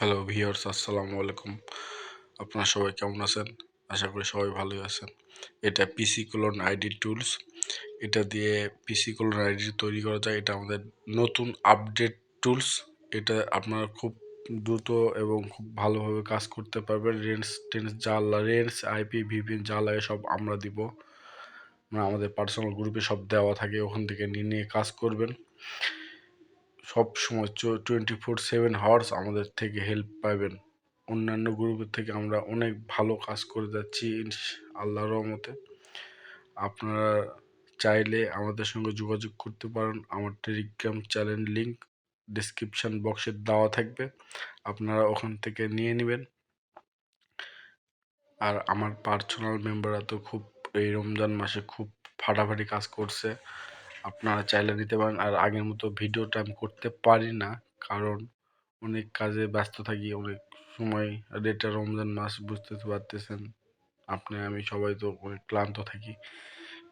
Hello viewers, আসসালামু আলাইকুম। আপনারা সবাই কেমন আছেন? আশা করি সবাই ভালোই আছেন। এটা পিসি ক্লোন আইডি টুলস। এটা দিয়ে পিসি ক্লোন আইডি তৈরি করা যায়। এটা আমাদের নতুন আপডেট টুলস। এটা আপনারা খুব দ্রুত এবং খুব ভালোভাবে কাজ করতে পারবেন। রেঞ্জ আইপি ভিপিএন যা লাগে সব আমরা দিব। আমাদের পার্সোনাল গ্রুপে সব দেওয়া থাকে, ওখান থেকে নিয়ে কাজ করবেন। সব সময় 24/7 আমাদের থেকে হেল্প পাবেন। অন্যান্য গ্রুপের থেকে আমরা অনেক ভালো কাজ করে যাচ্ছি আল্লাহর রহমতে। আপনারা চাইলে আমাদের সঙ্গে যোগাযোগ করতে পারেন। আমার টেলিগ্রাম চ্যানেল লিঙ্ক ডিসক্রিপশান বক্সে দেওয়া থাকবে, আপনারা ওখান থেকে নিয়ে নেবেন। আর আমার পার্সোনাল মেম্বাররা তো খুব এই রমজান মাসে খুব ফাটাফাটি কাজ করছে, আপনারা চাইলে নিতে পারেন। আর আগের মতো ভিডিওটা আমি করতে পারি না, কারণ অনেক কাজে ব্যস্ত থাকি অনেক সময়। আর এটা রমজান মাস, বুঝতে তো পারতেছেন আপনি আমি সবাই তো অনেক ক্লান্ত থাকি।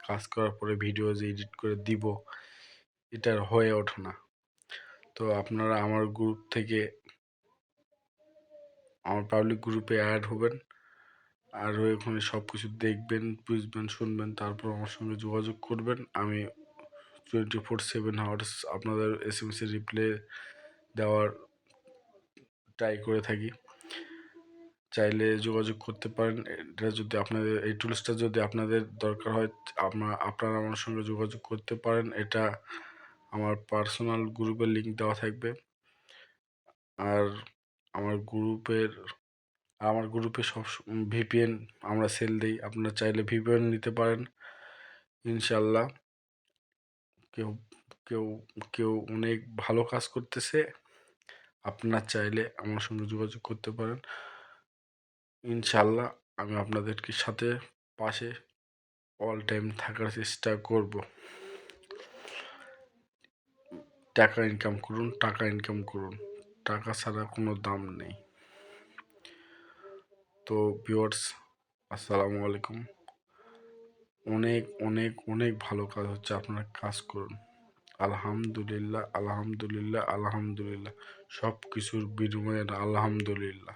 কাজ করার পরে ভিডিও যে এডিট করে দিব, এটার হয়ে ওঠে না। তো আপনারা আমার গ্রুপ থেকে, আমার পাবলিক গ্রুপে অ্যাড হবেন, আর ওখানে সব কিছু দেখবেন, বুঝবেন, শুনবেন, তারপর আমার সঙ্গে যোগাযোগ করবেন। আমি 24/7 আপনাদের SMS এর রিপ্লাই দেওয়ার ট্রাই করে থাকি। চাইলে যোগাযোগ করতে পারেন। এটা যদি আপনাদের এই টুলসটা যদি আপনাদের দরকার হয়, আপনারা আমার সঙ্গে যোগাযোগ করতে পারেন। এটা আমার পার্সোনাল গ্রুপের লিঙ্ক দেওয়া থাকবে। আর আমার গ্রুপে সব ভিপিএন আমরা সেল দিই, আপনারা চাইলে ভিপিএন নিতে পারেন ইনশাল্লাহ। কেউ কেউ কেউ অনেক ভালো কাজ করতেছে, আপনারা চাইলে আমার সঙ্গে যোগাযোগ করতে পারেন। ইনশাল্লাহ আমি আপনাদেরকে সাথে পাশে অল টাইম থাকার চেষ্টা করব। টাকা ইনকাম করুন, টাকা ইনকাম করুন, টাকা ছাড়া কোনো দাম নেই। তো ভিউয়ার্স, আসসালামু আলাইকুম। অনেক অনেক অনেক ভালো কাজ হচ্ছে, আপনারা কাজ করুন। আলহামদুলিল্লাহ, আলহামদুলিল্লাহ, আলহামদুলিল্লাহ। সব কিছুর বিনিময়ে আলহামদুলিল্লাহ।